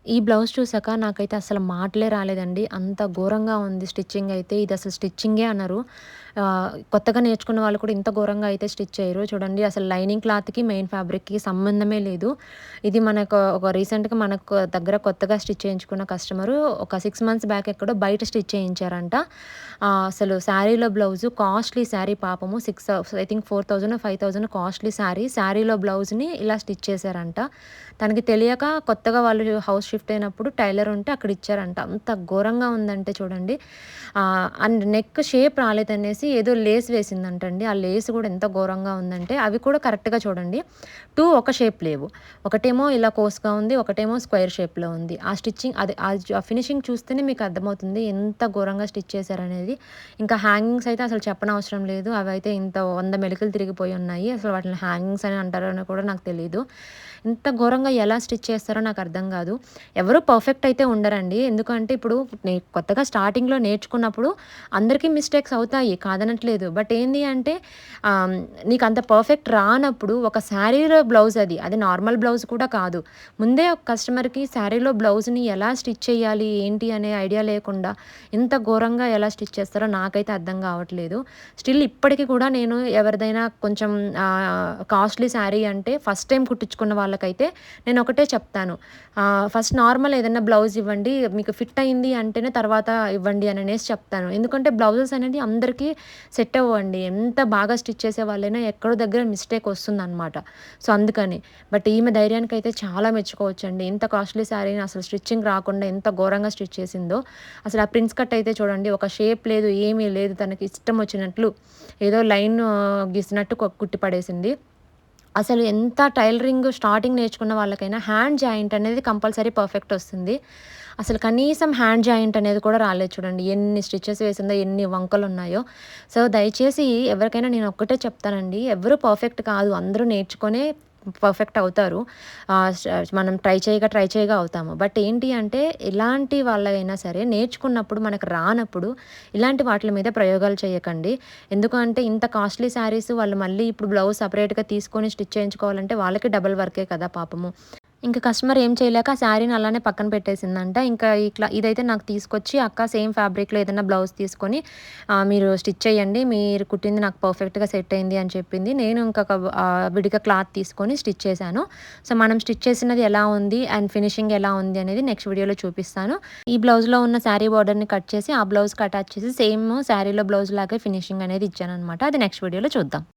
ఈ బ్లౌజ్ చూసాక నాకైతే అసలు మాటలే రాలేదండి. అంత ఘోరంగా ఉంది స్టిచ్చింగ్ అయితే. ఇది అసలు స్టిచ్చింగే అనరు. కొత్తగా నేర్చుకున్న వాళ్ళు కూడా ఇంత ఘోరంగా అయితే స్టిచ్ చేయరు. చూడండి అసలు లైనింగ్ క్లాత్‌కి, మెయిన్ ఫ్యాబ్రిక్‌కి సంబంధమే లేదు. ఇది మనకు ఒక రీసెంట్‌గా మనకు దగ్గర కొత్తగా స్టిచ్ చేయించుకున్న కస్టమరు ఒక 6 మంత్స్ బ్యాక్ ఎక్కడో బయట స్టిచ్ చేయించారంట. అసలు శారీలో బ్లౌజు కాస్ట్‌లీ శారీ పాపము ఐ థింక్ 4000 5000 కాస్ట్‌లీ శారీ. శారీలో బ్లౌజ్‌ని ఇలా స్టిచ్ చేశారంట. తనకి తెలియక కొత్తగా వాళ్ళు హౌస్ షిఫ్ట్ అయినప్పుడు టైలర్ ఉంటే అక్కడ ఇచ్చారంట. అంత ఘోరంగా ఉందంటే చూడండి. అండ్ నెక్ షేప్ రాలేదనేసి ఏదో లేస్ వేసిందంటండి. ఆ లేస్ కూడా ఎంత ఘోరంగా ఉందంటే అవి కూడా కరెక్ట్‌గా చూడండి 2 ఒక షేప్ లేవు. ఒకటేమో ఇలా కోస్‌గా ఉంది. ఒకటేమో స్క్వేర్ షేప్‌లో ఉంది. ఆ స్టిచ్చింగ్ అది ఆ ఫినిషింగ్ చూస్తేనే మీకు అర్థమవుతుంది ఎంత ఘోరంగా స్టిచ్ చేశారనేది. ఇంకా హ్యాంగింగ్స్ అయితే అసలు చెప్పనవసరం లేదు. అవైతే ఇంత 100 మెలికలు తిరిగిపోయి ఉన్నాయి. అసలు వాటిని హ్యాంగింగ్స్ అని అంటారో అని కూడా నాకు తెలీదు. ఇంత ఘోరంగా ఎలా స్టిచ్ చేస్తారో నాకు అర్థం కాదు. ఎవరు పర్ఫెక్ట్ అయితే ఉండరండి. ఎందుకంటే ఇప్పుడు కొత్తగా స్టార్టింగ్‌లో నేర్చుకున్నప్పుడు అందరికీ మిస్టేక్స్ అవుతాయి కాదనట్లేదు. బట్ ఏంది అంటే నీకంత పర్ఫెక్ట్ రానప్పుడు ఒక శారీలో బ్లౌజ్ అది నార్మల్ బ్లౌజ్ కూడా కాదు. ముందే ఒక కస్టమర్‌కి శారీలో బ్లౌజ్‌ని ఎలా స్టిచ్ చేయాలి, ఏంటి అనే ఐడియా లేకుండా ఇంత ఘోరంగా ఎలా స్టిచ్ చేస్తారో నాకైతే అర్థం కావట్లేదు. స్టిల్ ఇప్పటికి కూడా నేను ఎవరిదైనా కొంచెం కాస్ట్‌లీ శారీ అంటే ఫస్ట్ టైమ్ కుట్టించుకున్న వాళ్ళకైతే నేను ఒకటే చెప్తాను. ఫస్ట్ నార్మల్ ఏదైనా బ్లౌజ్ ఇవ్వండి. మీకు ఫిట్ అయింది అంటేనే తర్వాత ఇవ్వండి అననేసి చెప్తాను. ఎందుకంటే బ్లౌజెస్ అనేది అందరికీ సెట్ అవ్వండి. ఎంత బాగా స్టిచ్ చేసే వాళ్ళైనా ఎక్కడో దగ్గర మిస్టేక్ వస్తుందనమాట. సో, అందుకని. బట్ ఈమె ధైర్యానికైతే చాలా మెచ్చుకోవచ్చండి. ఇంత కాస్ట్‌లీ శారీని అసలు స్టిచ్చింగ్ రాకుండా ఎంత ఘోరంగా స్టిచ్ చేసిందో. అసలు ఆ ప్రిన్స్ కట్ అయితే చూడండి ఒక షేప్ లేదు, ఏమీ లేదు. తనకి ఇష్టం వచ్చినట్లు ఏదో లైన్ గీసినట్టు కుట్టి పడేసింది. అసలు ఎంత టైలరింగ్ స్టార్టింగ్ నేర్చుకున్న వాళ్ళకైనా హ్యాండ్ జాయింట్ అనేది కంపల్సరీ పర్ఫెక్ట్ వస్తుంది. అసలు కనీసం హ్యాండ్ జాయింట్ అనేది కూడా రాలేదు చూడండి. ఎన్ని స్టిచెస్ వేసిందో, ఎన్ని వంకలున్నాయో. సో, దయచేసి ఎవరికైనా నేను ఒక్కటే చెప్తానండి. ఎవ్వరు పర్ఫెక్ట్ కాదు. అందరూ నేర్చుకొనే పర్ఫెక్ట్ అవుతారు. మనం ట్రై చేయగా అవుతాము. బట్ ఏంటి అంటే ఎలాంటి వాళ్ళైనా సరే నేర్చుకున్నప్పుడు మనకు రానప్పుడు ఇలాంటి వాటిల మీద ప్రయోగాలు చేయకండి. ఎందుకు అంటే ఇంత కాస్ట్‌లీ శారీస్ వాళ్ళు మళ్ళీ ఇప్పుడు బ్లౌజ్ సెపరేట్‌గా తీసుకొని స్టిచ్ చేయించుకోవాలంటే వాళ్ళకి డబుల్ వర్కే కదా పాపము. ఇంక కస్టమర్ ఏం చేయలేక ఆ శారీని అలానే పక్కన పెట్టేసిందంట. ఇంకా ఇదైతే నాకు తీసుకొచ్చి అక్క సేమ్ ఫ్యాబ్రిక్‌లో ఏదైనా బ్లౌజ్ తీసుకొని మీరు స్టిచ్ చేయండి. మీరు కుట్టింది నాకు పర్ఫెక్ట్‌గా సెట్ అయింది అని చెప్పింది. నేను ఇంకొక విడిగా క్లాత్ తీసుకొని స్టిచ్ చేశాను. సో, మనం స్టిచ్ చేసినది ఎలా ఉంది అండ్ ఫినిషింగ్ ఎలా ఉంది అనేది నెక్స్ట్ వీడియోలో చూపిస్తాను. ఈ బ్లౌజ్‌లో ఉన్న శారీ బోర్డర్‌ని కట్ చేసి ఆ బ్లౌజ్‌కి అటాచ్ చేసి సేమ్ శారీలో బ్లౌజ్ లాగే ఫినిషింగ్ అనేది ఇచ్చాననమాట. అది నెక్స్ట్ వీడియోలో చూద్దాం.